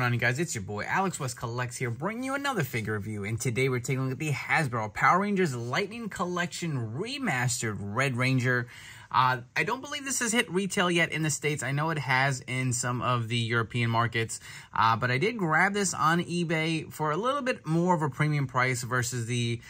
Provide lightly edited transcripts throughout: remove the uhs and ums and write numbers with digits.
on, you guys? It's your boy Alex West Collects here, bringing you another figure review. And today we're taking a look at the Hasbro Power Rangers Lightning Collection Remastered Red Ranger. I don't believe this has hit retail yet in the States. I know it has in some of the European markets, but I did grab this on eBay for a little bit more of a premium price versus the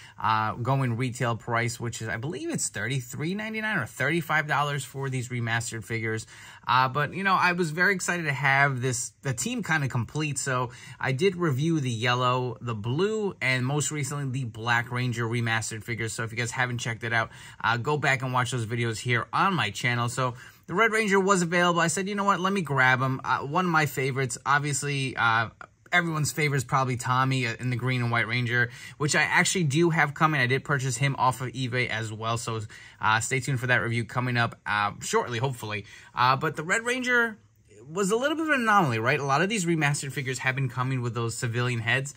going retail price, which is, I believe it's $33.99 or $35 for these remastered figures. But, you know, I was very excited to have the team kind of complete, so I did review the yellow, the blue, and most recently the Black Ranger remastered figures. So if you guys haven't checked it out, go back and watch those videos here on my channel. So the Red Ranger was available. I said, you know what, let me grab him. One of my favorites, obviously, everyone's favorite is probably Tommy in the green and white Ranger, which I actually do have coming. I did purchase him off of eBay as well, so stay tuned for that review coming up shortly, hopefully. But the Red Ranger was a little bit of an anomaly, right? A lot of these remastered figures have been coming with those civilian heads.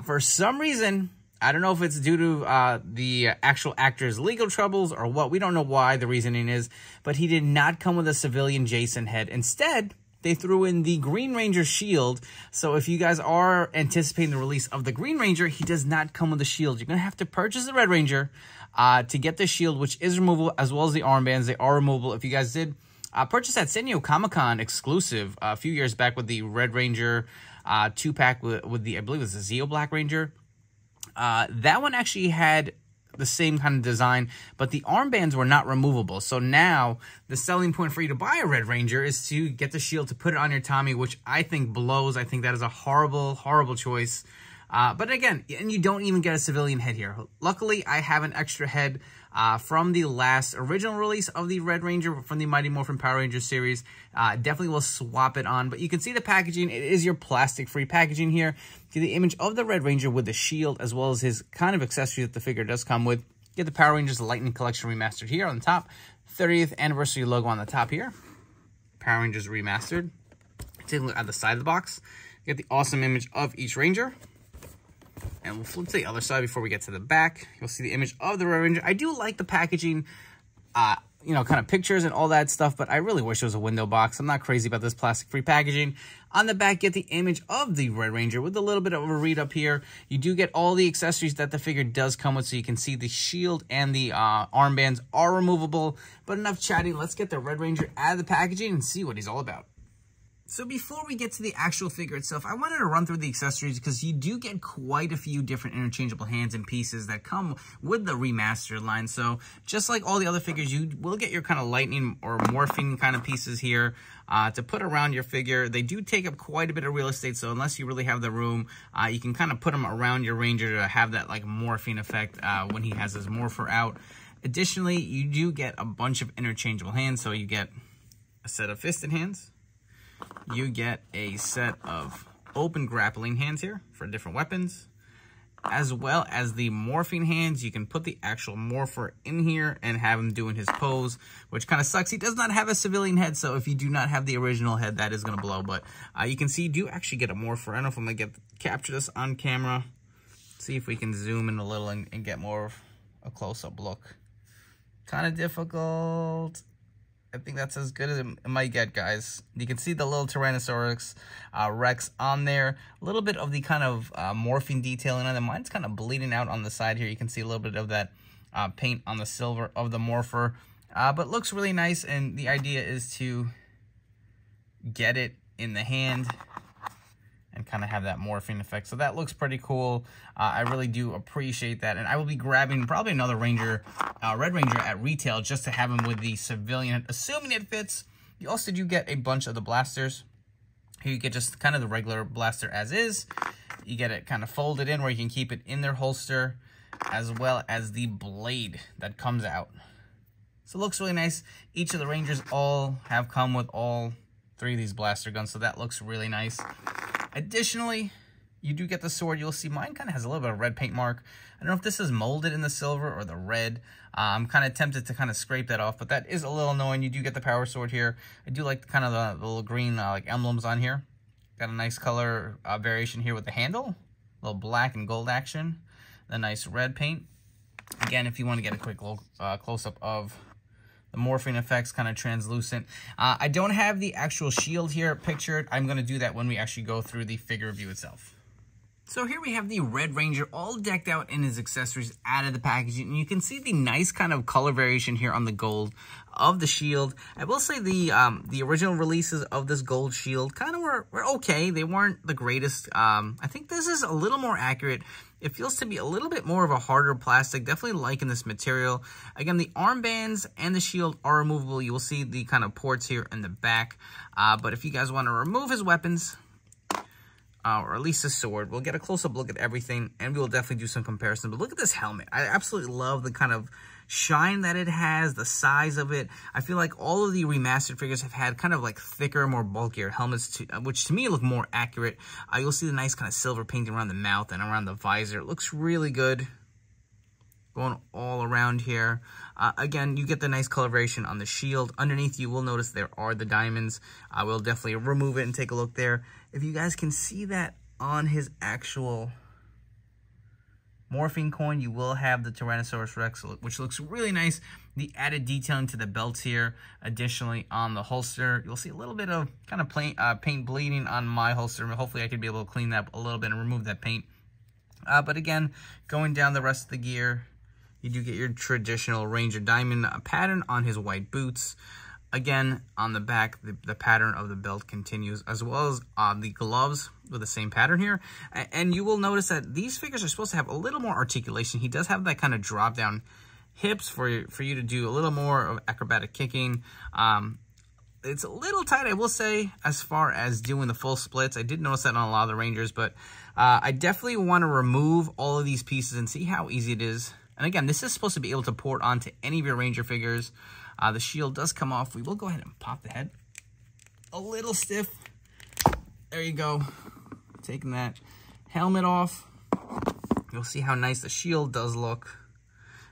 For some reason, I don't know if it's due to the actual actor's legal troubles or what. We don't know why the reasoning is, but he did not come with a civilian Jason head. Instead, they threw in the Green Ranger shield. So if you guys are anticipating the release of the Green Ranger, he does not come with a shield. You're going to have to purchase the Red Ranger to get the shield, which is removable, as well as the armbands. They are removable. If you guys did purchase that San Diego Comic-Con exclusive a few years back with the Red Ranger 2-pack with the, I believe it was the Zeo Black Ranger, that one actually had the same kind of design, but the armbands were not removable. So now the selling point for you to buy a Red Ranger is to get the shield to put it on your Tommy, which I think blows. I think that is a horrible, horrible choice. But again, and you don't even get a civilian head here. Luckily, I have an extra head from the last original release of the Red Ranger from the Mighty Morphin Power Rangers series. Definitely will swap it on, but you can see the packaging. It is your plastic-free packaging here. See the image of the Red Ranger with the shield, as well as his kind of accessory that the figure does come with. Get the Power Rangers Lightning Collection Remastered here on the top. 30th anniversary logo on the top here. Power Rangers Remastered. Take a look at the side of the box. Get the awesome image of each Ranger. And we'll flip to the other side before we get to the back. You'll see the image of the Red Ranger. I do like the packaging, you know, kind of pictures and all that stuff, but I really wish it was a window box. I'm not crazy about this plastic-free packaging. On the back, get the image of the Red Ranger with a little bit of a read up here. You do get all the accessories that the figure does come with, so you can see the shield and the armbands are removable. But enough chatting. Let's get the Red Ranger out of the packaging and see what he's all about. So before we get to the actual figure itself, I wanted to run through the accessories because you do get quite a few different interchangeable hands and pieces that come with the remastered line. So just like all the other figures, you will get your kind of lightning or morphing kind of pieces here to put around your figure. They do take up quite a bit of real estate, so unless you really have the room, you can kind of put them around your Ranger to have that like morphing effect when he has his morpher out. Additionally, you do get a bunch of interchangeable hands, so you get a set of fisted hands. You get a set of open grappling hands here for different weapons, as well as the morphing hands. You can put the actual morpher in here and have him doing his pose, which kind of sucks. He does not have a civilian head, so if you do not have the original head, that is going to blow. But you can see you do actually get a morpher. I don't know if I'm going to capture this on camera. See if we can zoom in a little and get more of a close-up look. Kind of difficult. I think that's as good as it might get, guys. You can see the little Tyrannosaurus Rex on there. A little bit of the kind of morphing detailing on it. Mine's kind of bleeding out on the side here. You can see a little bit of that paint on the silver of the morpher. But looks really nice, and the idea is to get it in the hand and kind of have that morphing effect. So that looks pretty cool. I really do appreciate that. And I will be grabbing probably another Ranger, Red Ranger at retail just to have him with the civilian, assuming it fits. You also do get a bunch of the blasters. Here you get just kind of the regular blaster as is. You get it kind of folded in where you can keep it in their holster, as well as the blade that comes out. So it looks really nice. Each of the Rangers all have come with all 3 of these blaster guns, so that looks really nice. Additionally, you do get the sword. You'll see mine kind of has a little bit of red paint mark. I don't know if this is molded in the silver or the red. I'm kind of tempted to kind of scrape that off, but that is a little annoying. You do get the power sword here. I do like kind of the little green like emblems on here. Got a nice color variation here with the handle. A little black and gold action. The nice red paint. Again, if you want to get a quick little close-up of The morphing effect's kind of translucent. I don't have the actual shield here pictured. I'm going to do that when we actually go through the figure review itself. So here we have the Red Ranger all decked out in his accessories out of the packaging. And you can see the nice kind of color variation here on the gold of the shield. I will say the original releases of this gold shield kind of were okay. They weren't the greatest. I think this is a little more accurate. It feels to be a little bit more of a harder plastic. Definitely liking this material. Again, the armbands and the shield are removable. You will see the kind of ports here in the back. But if you guys want to remove his weapons, or at least his sword, we'll get a close-up look at everything, and we will definitely do some comparison. But look at this helmet. I absolutely love the kind of shine that it has, the size of it. I feel like all of the remastered figures have had kind of like thicker, more bulkier helmets, which to me look more accurate. You'll see the nice kind of silver painting around the mouth and around the visor. It looks really good. Going all around here. Again, you get the nice coloration on the shield. Underneath, you will notice there are the diamonds. I will definitely remove it and take a look there. If you guys can see that on his actual Morphin coin, you will have the Tyrannosaurus Rex, which looks really nice. The added detailing to the belts here. Additionally, on the holster, you'll see a little bit of kind of paint bleeding on my holster. Hopefully, I could be able to clean that up a little bit and remove that paint. But again, going down the rest of the gear, you do get your traditional Ranger Diamond pattern on his white boots. Again, on the back, the pattern of the belt continues, as well as the gloves with the same pattern here. And you will notice that these figures are supposed to have a little more articulation. He does have that kind of drop-down hips for you to do a little more of acrobatic kicking. It's a little tight, I will say, as far as doing the full splits. I did notice that on a lot of the Rangers, but I definitely want to remove all of these pieces and see how easy it is. And again, this is supposed to be able to port onto any of your Ranger figures. The shield does come off. We will go ahead and pop the head. A little stiff. There you go. Taking that helmet off. You'll see how nice the shield does look.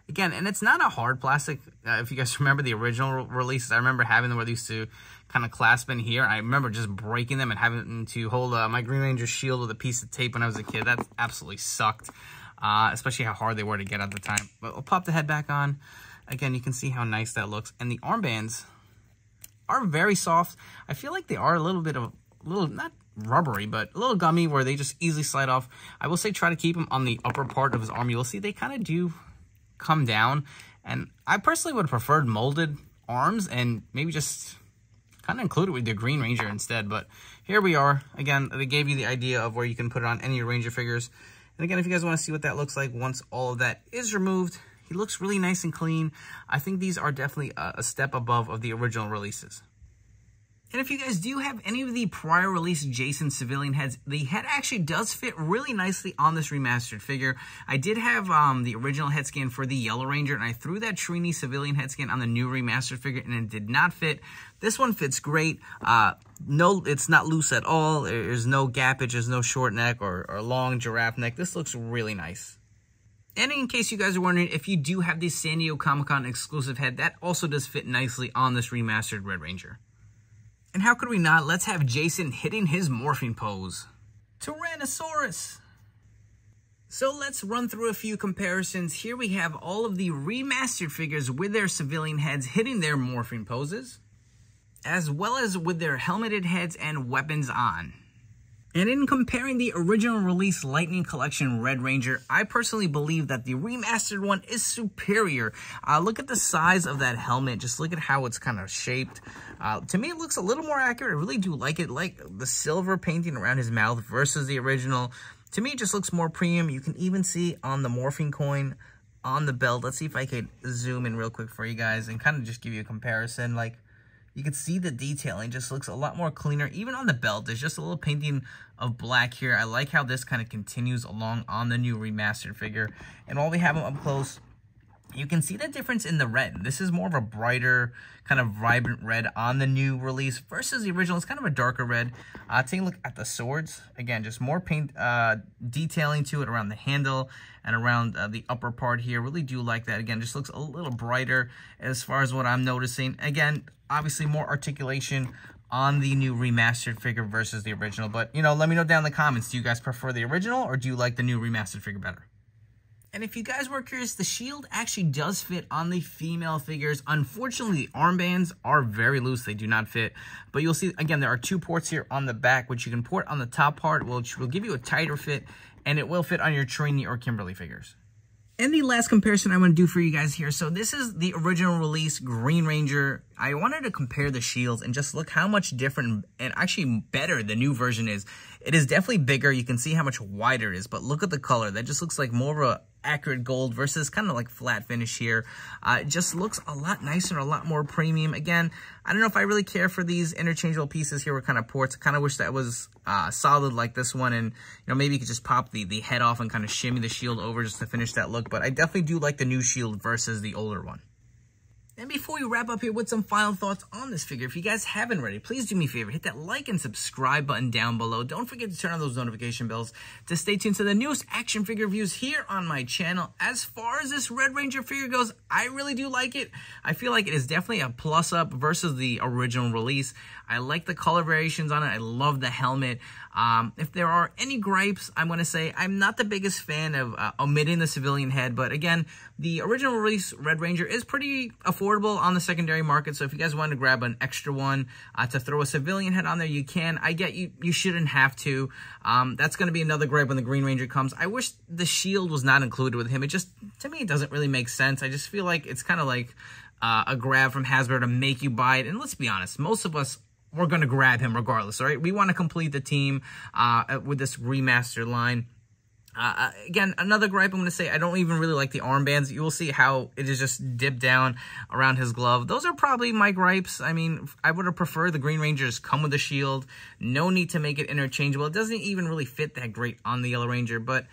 Again, and it's not a hard plastic. If you guys remember the original releases, I remember having them where they used to kind of clasp in here. I remember just breaking them and having to hold my Green Ranger shield with a piece of tape when I was a kid. That absolutely sucked. Especially how hard they were to get at the time. But we'll pop the head back on. Again, you can see how nice that looks. And the armbands are very soft. I feel like they are a little bit of, not rubbery, but a little gummy where they just easily slide off. I will say try to keep them on the upper part of his arm. You'll see they kind of do come down. And I personally would have preferred molded arms and maybe just kind of include it with the Green Ranger instead. But here we are. Again, they gave you the idea of where you can put it on any of your Ranger figures. And again, if you guys want to see what that looks like once all of that is removed, he looks really nice and clean. I think these are definitely a step above of the original releases. And if you guys do have any of the prior release Jason civilian heads, the head actually does fit really nicely on this remastered figure. I did have the original head scan for the Yellow Ranger, and I threw that Trini civilian head scan on the new remastered figure, and it did not fit. This one fits great. No, it's not loose at all. There's no gappage. There's no short neck or long giraffe neck. This looks really nice. And in case you guys are wondering, if you do have the San Diego Comic-Con exclusive head, that also does fit nicely on this remastered Red Ranger. And how could we not? Let's have Jason hitting his morphing pose. Tyrannosaurus! So let's run through a few comparisons. Here we have all of the remastered figures with their civilian heads hitting their morphing poses, as well as with their helmeted heads and weapons on. And in comparing the original release Lightning Collection Red Ranger, I personally believe that the remastered one is superior. Look at the size of that helmet. Just look at how it's kind of shaped. To me, it looks a little more accurate. I really do like it. Like the silver painting around his mouth versus the original. To me, it just looks more premium. You can even see on the Morphin coin on the belt. Let's see if I could zoom in real quick for you guys and kind of just give you a comparison. Like, you can see the detailing just looks a lot more cleaner. Even on the belt, there's just a little painting of black here. I like how this kind of continues along on the new remastered figure. And while we have them up close, you can see the difference in the red. This is more of a brighter, kind of vibrant red on the new release versus the original. It's kind of a darker red. Take a look at the swords. Again, just more paint detailing to it around the handle and around the upper part here. Really do like that. Again, just looks a little brighter as far as what I'm noticing. Again, obviously more articulation on the new remastered figure versus the original. But, you know, let me know down in the comments. Do you guys prefer the original or do you like the new remastered figure better? And if you guys were curious, the shield actually does fit on the female figures. Unfortunately, the armbands are very loose. They do not fit. But you'll see, again, there are 2 ports here on the back, which you can port on the top part, which will give you a tighter fit, and it will fit on your Trini or Kimberly figures. And the last comparison I want to do for you guys here. So this is the original release Green Ranger. I wanted to compare the shields and just look how much different and actually better the new version is. It is definitely bigger. You can see how much wider it is, but look at the color. That just looks like more of a accurate gold versus kind of like flat finish here. It just looks a lot nicer, a lot more premium. Again, I don't know if I really care for these interchangeable pieces here with kind of ports. I kind of wish that was solid like this one, and maybe you could just pop the head off and kind of shimmy the shield over just to finish that look. But I definitely do like the new shield versus the older one. And before we wrap up here with some final thoughts on this figure, if you guys haven't already, please do me a favor, hit that like and subscribe button down below. Don't forget to turn on those notification bells to stay tuned to the newest action figure reviews here on my channel. As far as this Red Ranger figure goes, I really do like it. I feel like it is definitely a plus up versus the original release. I like the color variations on it. I love the helmet. If there are any gripes, I'm going to say I'm not the biggest fan of omitting the civilian head. But again, the original release Red Ranger is pretty affordable on the secondary market. So if you guys want to grab an extra one to throw a civilian head on there, you can. I get you shouldn't have to. That's going to be another gripe when the Green Ranger comes. I wish the shield was not included with him. It just, to me, it doesn't really make sense. I just feel like it's kind of like a grab from Hasbro to make you buy it. And let's be honest, most of us, we're going to grab him regardless, all right? We want to complete the team with this remastered line. Again, another gripe I'm going to say, I don't even really like the armbands. You will see how it is just dipped down around his glove. Those are probably my gripes. I mean, I would have preferred the Green Rangers come with a shield. No need to make it interchangeable. It doesn't even really fit that great on the Yellow Ranger, but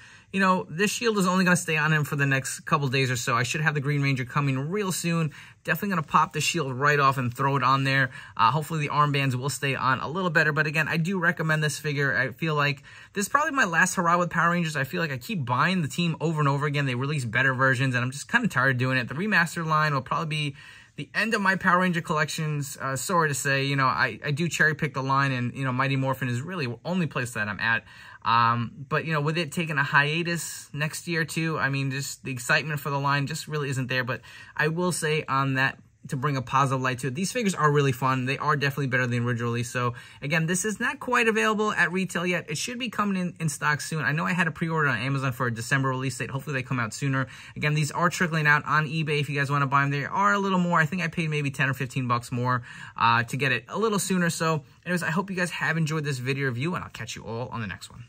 this shield is only going to stay on him for the next couple days or so. I should have the Green Ranger coming real soon. Definitely going to pop the shield right off and throw it on there. Hopefully the armbands will stay on a little better. But again, I do recommend this figure. I feel like this is probably my last hurrah with Power Rangers. I feel like I keep buying the team over and over again. They release better versions, and I'm just kind of tired of doing it. The remastered line will probably be the end of my Power Ranger collections. Sorry to say, I do cherry pick the line, and, Mighty Morphin is really the only place that I'm at. But, with it taking a hiatus next year too, I mean, just the excitement for the line just really isn't there. But I will say on that, to bring a positive light to it, these figures are really fun. They are definitely better than the original release. So again, this is not quite available at retail yet. It should be coming in stock soon. I know I had a pre-order on Amazon for a December release date. Hopefully they come out sooner. Again, these are trickling out on eBay if you guys want to buy them. They are a little more. I think I paid maybe 10 or 15 bucks more to get it a little sooner. So anyways, I hope you guys have enjoyed this video review, and I'll catch you all on the next one.